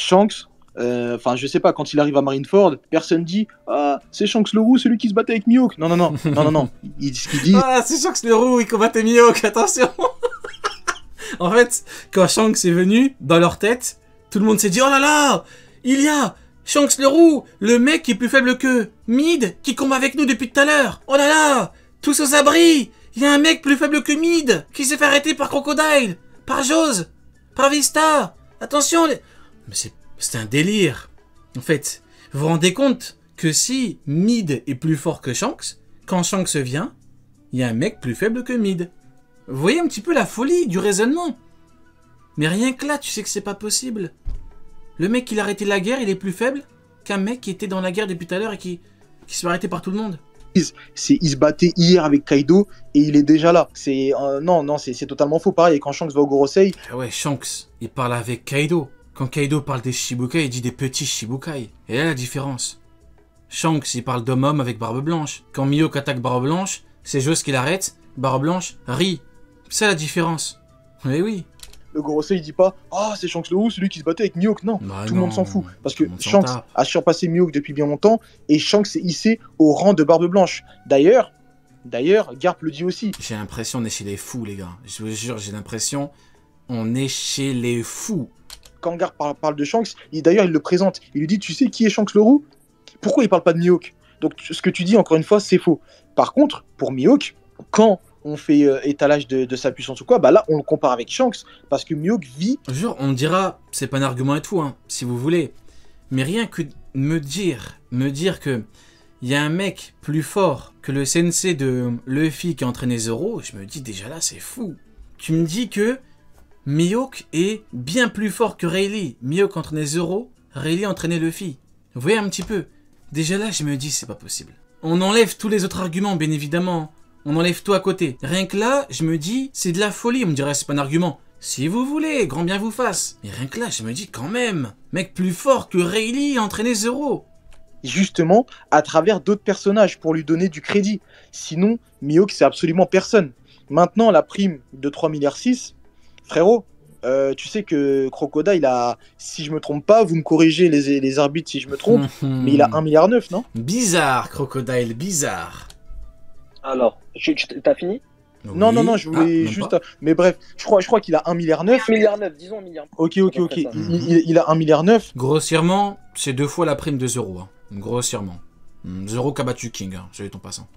Shanks, enfin, je sais pas, quand il arrive à Marineford, personne dit ah, c'est Shanks le roux, celui qui se battait avec Mihawk. Non, non, non, non, non, non. Ce qu'ils disent, Ah, c'est Shanks le roux, il combattait Mihawk, attention. En fait, quand Shanks est venu, dans leur tête, tout le monde s'est dit, oh là là, il y a Shanks le roux, le mec qui est plus faible que Mid, qui combat avec nous depuis tout à l'heure. Oh là là, tous aux abris, il y a un mec plus faible que Mid, qui s'est fait arrêter par Crocodile, par Jose, par Vista. Attention, mais c'est un délire. En fait, vous vous rendez compte que si Mid est plus fort que Shanks, quand Shanks vient, il y a un mec plus faible que Mid. Vous voyez un petit peu la folie du raisonnement. Mais rien que là, tu sais que c'est pas possible. Le mec qui a arrêté la guerre, il est plus faible qu'un mec qui était dans la guerre depuis tout à l'heure et qui se fait arrêter par tout le monde. il se battait hier avec Kaido et il est déjà là. Non, non, c'est totalement faux. Pareil, quand Shanks va au Gorosei. Ah ouais, Shanks, il parle avec Kaido. Quand Kaido parle des Shichibukai, il dit des petits Shichibukai. Et là, la différence. Shanks, il parle d'homme-homme avec Barbe Blanche. Quand Mihawk attaque Barbe Blanche, c'est Jose qui l'arrête. Barbe Blanche rit. C'est la différence. Mais oui. Le Gorosei, il dit pas ah, c'est Shanks le roux, celui qui se battait avec Mihawk. Non, Bah tout non, le monde s'en fout. Parce que tout le monde s'en Shanks tape. a surpassé Mihawk depuis bien longtemps et Shanks s'est hissé au rang de Barbe Blanche. D'ailleurs, Garp le dit aussi. J'ai l'impression on est chez les fous, les gars. Je vous jure, j'ai l'impression on est chez les fous. Quand Garp parle de Shanks, d'ailleurs, il le présente. Il lui dit tu sais qui est Shanks le roux? Pourquoi il parle pas de Mihawk? Donc, ce que tu dis, encore une fois, c'est faux. Par contre, pour Mihawk, quand on fait étalage de sa puissance ou quoi, bah là, on le compare avec Shanks, parce que Mihawk vit... Je jure, on me dira, c'est pas un argument et tout, hein, si vous voulez. Mais rien que me dire que il y a un mec plus fort que le sensei de Luffy qui a entraîné Zoro, je me dis déjà là, c'est fou. Tu me dis que Mihawk est bien plus fort que Rayleigh. Mihawk entraînait Zoro, Rayleigh entraînait Luffy. Vous voyez un petit peu. Déjà là, je me dis, c'est pas possible. On enlève tous les autres arguments, bien évidemment. On enlève tout à côté. Rien que là, je me dis, c'est de la folie. On me dirait, c'est pas un argument. Si vous voulez, grand bien vous fasse. Mais rien que là, je me dis, quand même, mec plus fort que Rayleigh a entraîné Zoro. Justement, à travers d'autres personnages, pour lui donner du crédit. Sinon, Mihawk, c'est absolument personne. Maintenant, la prime de 3,6 milliards, frérot, tu sais que Crocodile a, si je me trompe pas, vous me corrigez les arbitres si je me trompe, mais il a 1,9 milliard, non? Bizarre, Crocodile, bizarre. Alors, t'as fini? Non, Oui. non, non, je voulais même juste... pas. Mais bref, je crois qu'il a 1,9 milliard. 1,9 milliard, disons 1 milliard. Ok. À peu près ça. Il a 1,9 milliard. Grossièrement, c'est 2 fois la prime de Zoro. Hein. Grossièrement. Zoro qui a battu King, hein, je ton passant.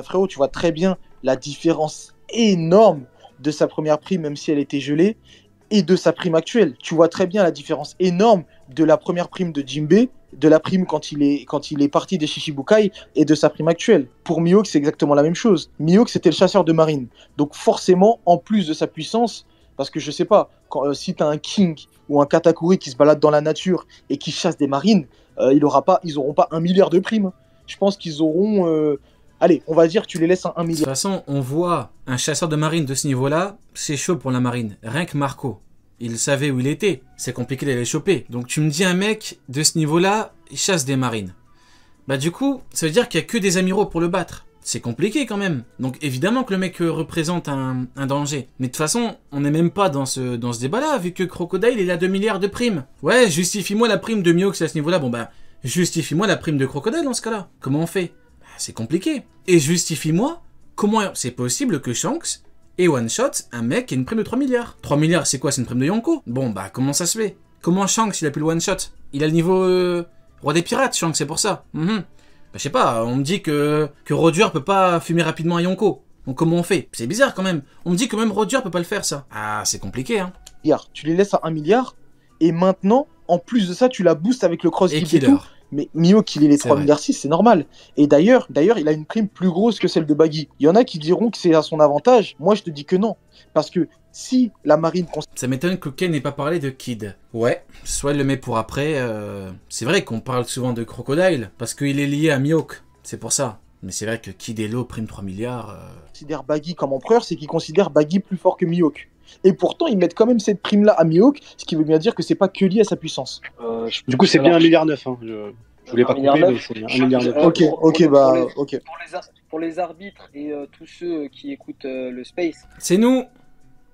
Frérot, tu vois très bien la différence énorme de sa première prime, même si elle était gelée, et de sa prime actuelle. Tu vois très bien la différence énorme de la première prime de Jinbe, de la prime quand il est parti des Shichibukai, et de sa prime actuelle. Pour Mihawk, c'est exactement la même chose. Mihawk, c'était le chasseur de marine. Donc forcément, en plus de sa puissance, parce que je sais pas, si t'as un King ou un Katakuri qui se balade dans la nature et qui chasse des marines, ils auront pas 1 milliard de primes. Je pense qu'ils auront... Allez, on va dire que tu les laisses à 1 De toute milliard. façon, on voit un chasseur de marine de ce niveau-là, c'est chaud pour la marine. Rien que Marco, il savait où il était. C'est compliqué d'aller le choper. Donc tu me dis un mec de ce niveau-là, il chasse des marines. Bah du coup, ça veut dire qu'il n'y a que des amiraux pour le battre. C'est compliqué quand même. Donc évidemment que le mec représente un danger. Mais de toute façon, on n'est même pas dans ce débat-là, vu que Crocodile, il a 2 milliards de primes. Ouais, justifie-moi la prime de Mihawk à ce niveau-là. Bon bah, justifie-moi la prime de Crocodile dans ce cas-là. Comment on fait? C'est compliqué. Et justifie-moi comment c'est possible que Shanks ait one-shot un mec qui a une prime de 3 milliards. 3 milliards, c'est quoi? C'est une prime de Yonko? Bon, bah, comment ça se fait? Comment Shanks, il a pu le one-shot? Il a le niveau roi des pirates, Shanks, c'est pour ça. Bah, je sais pas, on me dit que Roger peut pas fumer rapidement un Yonko. Donc comment on fait? C'est bizarre quand même. On me dit que même Roger peut pas le faire, ça. Ah, c'est compliqué, hein. Tu les laisses à 1 milliard, et maintenant, en plus de ça, tu la boostes avec le cross Et et Killer. tout. Mais Mihawk, il est les C'est 3,6 vrai. milliards, c'est normal. Et d'ailleurs, il a une prime plus grosse que celle de Baggy. Il y en a qui diront que c'est à son avantage. Moi, je te dis que non. Parce que si la marine... Ça m'étonne que Ken n'ait pas parlé de Kid. Ouais, soit il le met pour après. C'est vrai qu'on parle souvent de Crocodile, parce qu'il est lié à Mihawk. C'est pour ça. Mais c'est vrai que Kid et Law prime 3 milliards. considère Baggy comme empereur, c'est qu'ils considèrent Baggy plus fort que Mihawk. Et pourtant, ils mettent quand même cette prime-là à Mihawk, ce qui veut bien dire que c'est pas que lié à sa puissance. Du coup, c'est bien 1,9 milliard. Hein. Je voulais pas 1,9 milliard. couper, mais c'est bien 1,9 milliard. Ok. Pour les arbitres et tous ceux qui écoutent le Space, C'est nous.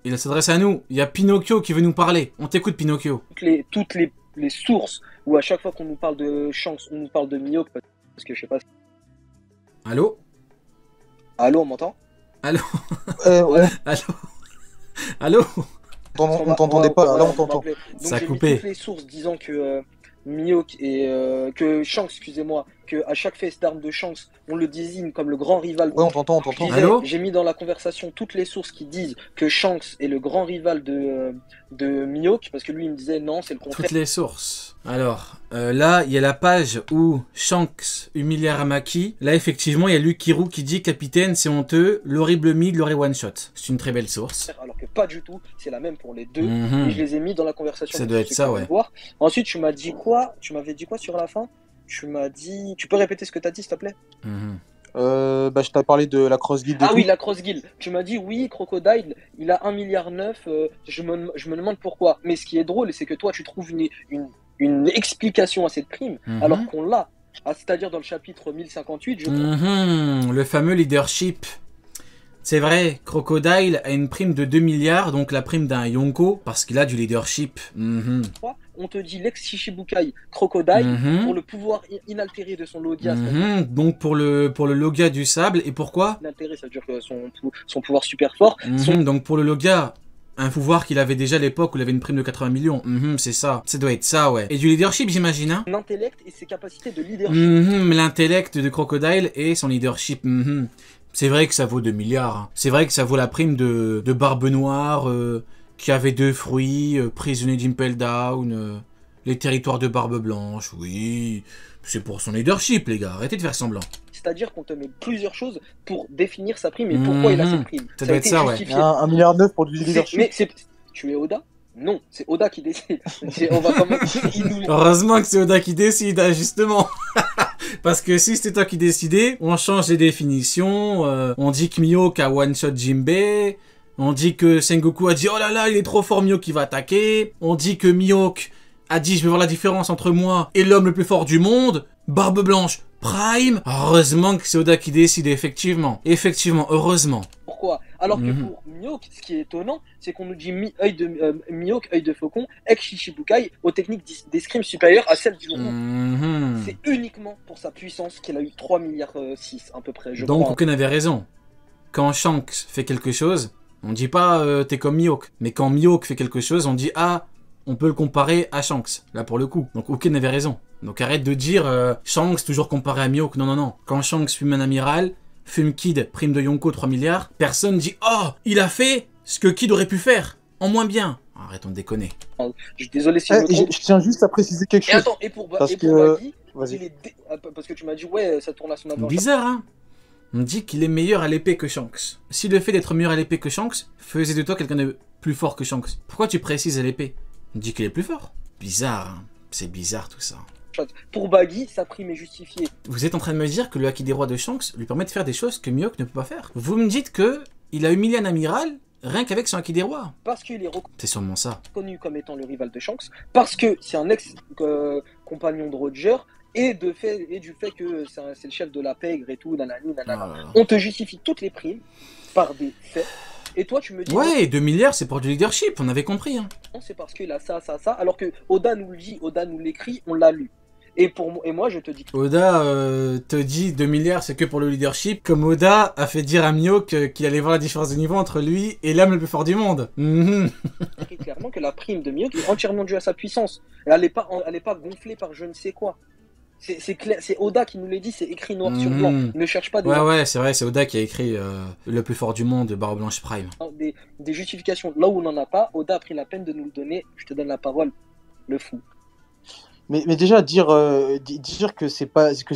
Il s'adresse à nous. Il y a Pinocchio qui veut nous parler. On t'écoute, Pinocchio. toutes les les sources où à chaque fois qu'on nous parle de Shanks, on nous parle de Mihawk, parce que je sais pas. Allô? Allô, on m'entend? Allô? On Allô? Allô? on t'entendait pas, là on t'entend. Donc Ça a j'ai mis coupé. toutes les sources disant que Mihawk et que Shanks, excusez-moi, que à chaque fesse d'armes de Shanks, on le désigne comme le grand rival. Ouais, on t'entend, on Je t'entend. disais, Allô? j'ai mis dans la conversation toutes les sources qui disent que Shanks est le grand rival de Mihawk, parce que lui il me disait non, c'est le contraire. Toutes les sources. Alors, là, il y a la page où Shanks humilie Aramaki. Là, effectivement, il y a Lukiru qui dit « Capitaine, c'est honteux, l'horrible mid l'aurait one-shot ». C'est une très belle source. Alors que pas du tout, c'est la même pour les deux. Mhm. Et je les ai mis dans la conversation. Ça pour doit ceux être qui ça, veulent ouais. voir. Ensuite, tu m'as dit quoi? Tu m'avais dit quoi sur la fin? Tu m'as dit. Tu peux répéter ce que tu as dit, s'il te plaît? Mhm. Je t'avais parlé de la cross guild. Ah oui, la cross guild. Tu m'as dit oui, Crocodile, il a 1,9 milliard. Je me demande pourquoi. Mais ce qui est drôle, c'est que toi, tu trouves une explication à cette prime, Mhm. alors qu'on l'a. Ah, c'est-à-dire dans le chapitre 1058, je crois. Mhm. Le fameux leadership. C'est vrai, Crocodile a une prime de 2 milliards, donc la prime d'un Yonko, parce qu'il a du leadership. Mhm. On te dit l'ex Shishibukai Crocodile Mhm. pour le pouvoir inaltéré de son Logia. Mhm. Donc pour le Logia du sable, et pourquoi? Inaltéré, ça veut dire que son pouvoir super fort. Mhm. Donc pour le Logia, un pouvoir qu'il avait déjà à l'époque où il avait une prime de 80 millions. Mhm, c'est ça. Ça doit être ça, ouais. Et du leadership, j'imagine, hein? Son intellect et ses capacités de leadership. Mhm, l'intellect de Crocodile et son leadership. Mhm. C'est vrai que ça vaut 2 milliards. Hein. C'est vrai que ça vaut la prime de Barbe Noire, qui avait 2 fruits, prisonnier d'Impel Down, les territoires de Barbe Blanche, oui. C'est pour son leadership, les gars. Arrêtez de faire semblant. C'est-à-dire qu'on te met plusieurs choses pour définir sa prime et pourquoi il a cette prime. Ça doit a être été ça, ouais. justifié. 1,9 milliard pour du leadership. Mais tu es Oda? Non, c'est Oda qui décide. On va quand même. Il nous... Heureusement que c'est Oda qui décide, hein, justement. Parce que si c'était toi qui décidais, on change les définitions, on dit que Mihawk a one-shot Jinbei, on dit que Sengoku a dit « Oh là là, il est trop fort, Mihawk, il va attaquer », on dit que Mihawk a dit « Je vais voir la différence entre moi et l'homme le plus fort du monde, Barbe Blanche, Prime ». Heureusement que c'est Oda qui décide, effectivement. Effectivement, heureusement. Pourquoi? Alors que pour Mihawk, ce qui est étonnant, c'est qu'on nous dit Mihawk, œil de faucon, ex Shishibukai, aux techniques d'escrime supérieures à celles du Joron. C'est uniquement pour sa puissance qu'il a eu 3,6 milliards à peu près, je Donc crois. aucun avait raison. Quand Shanks fait quelque chose, on dit pas t'es comme Mihawk. Mais quand Mihawk fait quelque chose, on dit ah, on peut le comparer à Shanks. Là pour le coup. Donc aucun avait raison. Donc arrête de dire Shanks toujours comparé à Mihawk. Non, non, non. Quand Shanks fume un amiral, fume Kid, prime de Yonko 3 milliards, personne dit oh, il a fait ce que Kid aurait pu faire. En moins bien. Arrêtons de déconner. Je suis désolé si je me trompe. Je tiens juste à préciser quelque Et chose. attends, et pour Parce Baggy, Vas-y. parce que tu m'as dit ouais, ça tourne à son avantage. Bizarre, hein? On dit qu'il est meilleur à l'épée que Shanks. Si le fait d'être meilleur à l'épée que Shanks faisait de toi quelqu'un de plus fort que Shanks, pourquoi tu précises à l'épée? On dit qu'il est plus fort. Bizarre, hein? C'est bizarre tout ça. Pour Baggy, sa prime est justifiée. Vous êtes en train de me dire que le Haki des Rois de Shanks lui permet de faire des choses que Mihawk ne peut pas faire. Vous me dites que il a humilié un amiral rien qu'avec son Haki des Rois. Parce qu'il est C'est sûrement ça. reconnu comme étant le rival de Shanks, parce que c'est un ex-compagnon de Roger, et du fait que c'est le chef de la pègre et tout, nanani, nanana. On te justifie toutes les primes par des faits. Et toi, tu me dis... Ouais, 2 milliards, c'est pour du leadership, on avait compris. Hein. Non, c'est parce qu'il a ça, ça, ça. Alors que Oda nous le dit, Oda nous l'écrit, on l'a lu. Et moi, je te dis... Oda te dit 2 milliards, c'est que pour le leadership. Comme Oda a fait dire à Mihawk qu'il allait voir la différence de niveau entre lui et l'âme le plus fort du monde. Très clairement que la prime de Mihawk est entièrement due à sa puissance. Elle n'est pas gonflée par je ne sais quoi. C'est clair, c'est Oda qui nous l'a dit, c'est écrit noir sur blanc. Ne cherche pas Ouais, c'est vrai, c'est Oda qui a écrit le plus fort du monde, Barbe Blanche Prime. Des justifications. Là où on n'en a pas, Oda a pris la peine de nous le donner. Je te donne la parole, le fou. Mais déjà, dire que c'est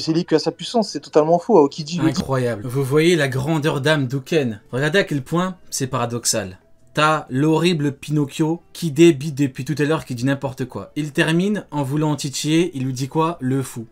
lié qu'à sa puissance, c'est totalement faux. Aokiji le dit. Incroyable. Vous voyez la grandeur d'âme d'Uken. Regardez à quel point c'est paradoxal. T'as l'horrible Pinocchio qui débite depuis tout à l'heure, qui dit n'importe quoi. Il termine en voulant titiller, il lui dit quoi? Le fou.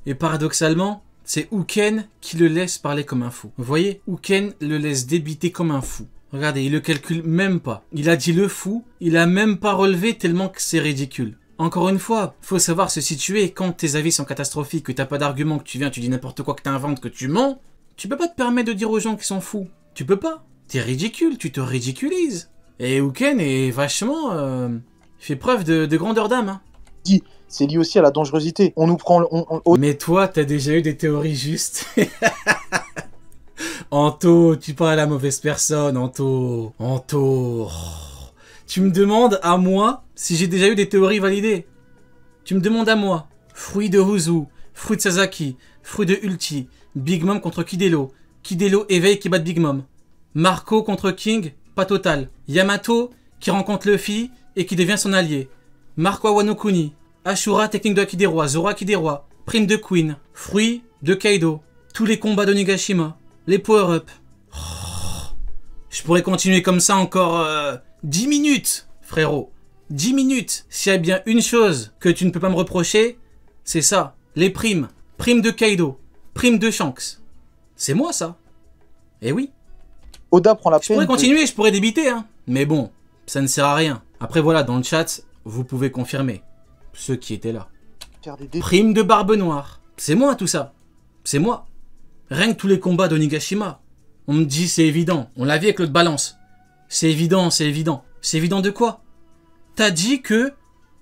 Et paradoxalement, c'est Uken qui le laisse parler comme un fou. Vous voyez? Uken le laisse débiter comme un fou. Regardez, il le calcule même pas. Il a dit le fou, il a même pas relevé tellement que c'est ridicule. Encore une fois, faut savoir se situer. Quand tes avis sont catastrophiques, que t'as pas d'argument, que tu viens, tu dis n'importe quoi, que t'inventes, que tu mens, tu peux pas te permettre de dire aux gens qu'ils sont fous. Tu peux pas. T'es ridicule, tu te ridiculises. Et Uken est vachement... fait preuve de grandeur d'âme. Hein. dit, c'est lié aussi à la dangerosité. On nous prend... Mais toi, t'as déjà eu des théories justes. Anto, tu parles à la mauvaise personne, Anto. Anto. Tu me demandes à moi si j'ai déjà eu des théories validées. Tu me demandes à moi. Fruit de Huzu, fruit de Sasaki, fruit de Ulti, Big Mom contre Kidelo. Kidelo éveille qui bat Big Mom. Marco contre King, pas total. Yamato qui rencontre Luffy et qui devient son allié. Marco à Wano Kuni. Ashura, technique de Akideroa, Zoro Akideroa. Prime de Queen. Fruit de Kaido. Tous les combats de Nigashima. Les power-up. Oh, je pourrais continuer comme ça encore 10 minutes, frérot. 10 minutes. S'il y a bien une chose que tu ne peux pas me reprocher, c'est ça. Les primes. Prime de Kaido. Prime de Shanks. C'est moi, ça. Eh oui. Oda prend la peine. Je pourrais continuer, je pourrais débiter, hein. Mais bon, ça ne sert à rien. Après, voilà, dans le chat, vous pouvez confirmer. Ceux qui étaient là. Prime de Barbe Noire. C'est moi, tout ça. C'est moi. Rien que tous les combats de Nigashima. On me dit, c'est évident. On l'a vu avec l'autre balance. C'est évident, c'est évident. C'est évident de quoi? T'as dit que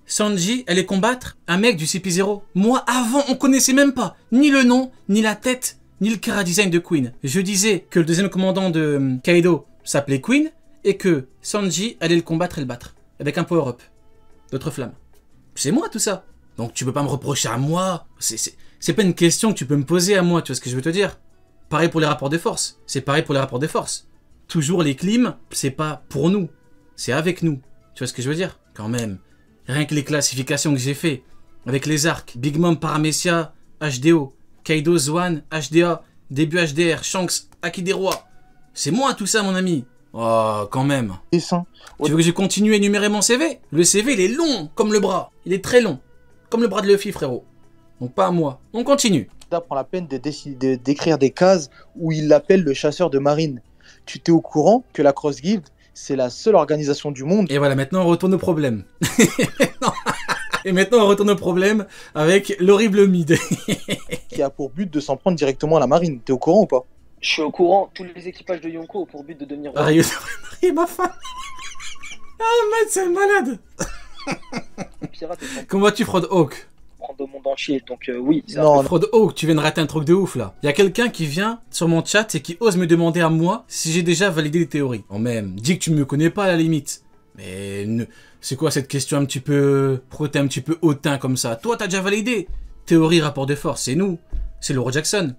Sanji allait combattre un mec du CP0. Moi, avant, on connaissait même pas ni le nom, ni la tête, ni le chara design de Queen. Je disais que le deuxième commandant de Kaido s'appelait Queen et que Sanji allait le combattre et le battre. Avec un power-up. D'autres flammes. C'est moi tout ça. Donc tu peux pas me reprocher à moi. C'est pas une question que tu peux me poser à moi, tu vois ce que je veux te dire. Pareil pour les rapports de force. C'est pareil pour les rapports de force. Toujours les clims, c'est pas pour nous. C'est avec nous. Tu vois ce que je veux dire? Quand même. Rien que les classifications que j'ai fait. Avec les arcs. Big Mom, Paramecia, HDO. Kaido, Zoan, HDA. Début HDR, Shanks, Akideroa. C'est moi tout ça mon ami. Oh, quand même. Dessin. Tu veux que je continue à énumérer mon CV? Le CV, il est long, comme le bras. Il est très long. Comme le bras de Luffy, frérot. Donc pas à moi. On continue. Oda prend la peine d'écrire des cases où il l'appelle le chasseur de marine. Tu t'es au courant que la Cross Guild, c'est la seule organisation du monde. Et voilà, maintenant on retourne au problème. Et maintenant on retourne au problème avec l'horrible mid. Qui a pour but de s'en prendre directement à la marine. T'es au courant ou pas? Je suis au courant, tous les équipages de Yonko ont pour but de devenir roi. Arrête, marier ma femme. Ah, mec, c'est un malade. Comment tu fraudes Hawk? Prendre au monde entier, donc oui. Non, fraude Hawk, tu viens de rater un truc de ouf là. Il y a quelqu'un qui vient sur mon chat et qui ose me demander à moi si j'ai déjà validé les théories. En même, dis que tu me connais pas à la limite. Mais c'est quoi cette question un petit peu... Pourquoi t'es un petit peu hautain comme ça? Toi, t'as déjà validé. Théorie, rapport de force, c'est nous. C'est Laura Jackson.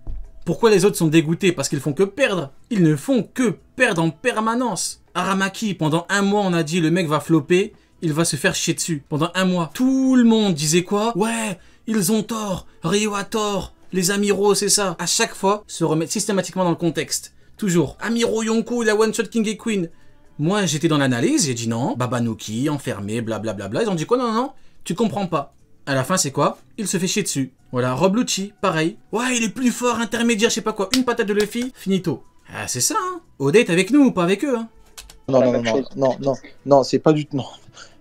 Pourquoi les autres sont dégoûtés? Parce qu'ils font que perdre. Ils ne font que perdre en permanence. Aramaki, pendant un mois, on a dit le mec va flopper, il va se faire chier dessus. Pendant un mois. Tout le monde disait quoi? Ouais, ils ont tort. Ryo a tort. Les Amiro, c'est ça. À chaque fois, se remettre systématiquement dans le contexte. Toujours. Amiro Yonko, il a one-shot King et Queen. Moi, j'étais dans l'analyse, j'ai dit non. Babanuki, enfermé, blablabla. Ils ont dit quoi? Non, non, non. Tu comprends pas. À la fin, c'est quoi? Il se fait chier dessus. Voilà, Rob Lucci, pareil. Ouais, il est plus fort, intermédiaire, je sais pas quoi. Une patate de Luffy, finito. Ah, c'est ça, hein. Oda est avec nous, pas avec eux, hein. Non, c'est pas du tout... Non,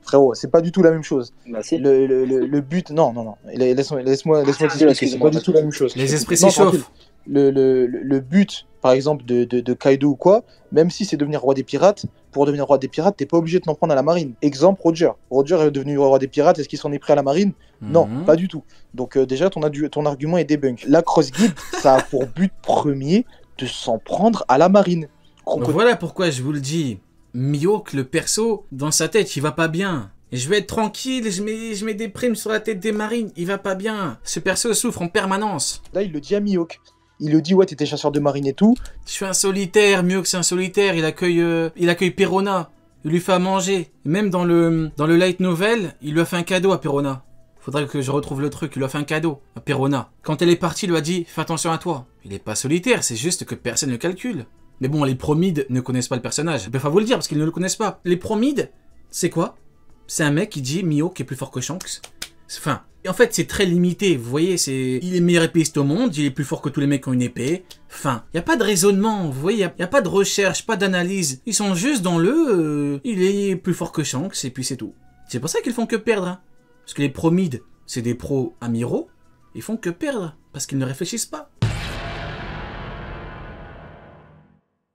frérot, c'est pas du tout la même chose. Bah, si. Le but... Non. Laisse-moi t'expliquer, c'est pas du tout la même chose. Les esprits s'échauffent. Le but, par exemple, de Kaido ou quoi, même si c'est devenir roi des pirates, pour devenir roi des pirates, t'es pas obligé de t'en prendre à la marine. Exemple, Roger. Roger est devenu roi des pirates, est-ce qu'il s'en est pris à la marine? Non, pas du tout. Donc déjà, ton argument est débunk. La Cross Guild, ça a pour but premier de s'en prendre à la marine. Voilà pourquoi je vous le dis. Mihawk, le perso, dans sa tête, il va pas bien. Et je vais être tranquille, je mets des primes sur la tête des marines, il va pas bien. Ce perso souffre en permanence. Là, il le dit à Mihawk. Il le dit, ouais, t'étais chasseur de marine et tout. Je suis un solitaire, Mihawk c'est un solitaire, il accueille Perona, il lui fait à manger. Même dans le light novel, il lui a fait un cadeau à Perona. Faudrait que je retrouve le truc, il lui a fait un cadeau à Perona. Quand elle est partie, il lui a dit, fais attention à toi. Il est pas solitaire, c'est juste que personne ne le calcule. Mais bon, les promides ne connaissent pas le personnage. Il va falloir vous le dire parce qu'ils ne le connaissent pas. Les promides, c'est quoi? C'est un mec qui dit Mihawk est plus fort que Shanks. Enfin, en fait, c'est très limité. Vous voyez, il est le meilleur épéiste au monde, il est plus fort que tous les mecs qui ont une épée. Enfin, il n'y a pas de raisonnement, vous voyez, il n'y a pas de recherche, pas d'analyse. Ils sont juste dans il est plus fort que Shanks et puis c'est tout. C'est pour ça qu'ils font que perdre. Hein. Parce que les promides, c'est des pros amiraux, ils font que perdre parce qu'ils ne réfléchissent pas.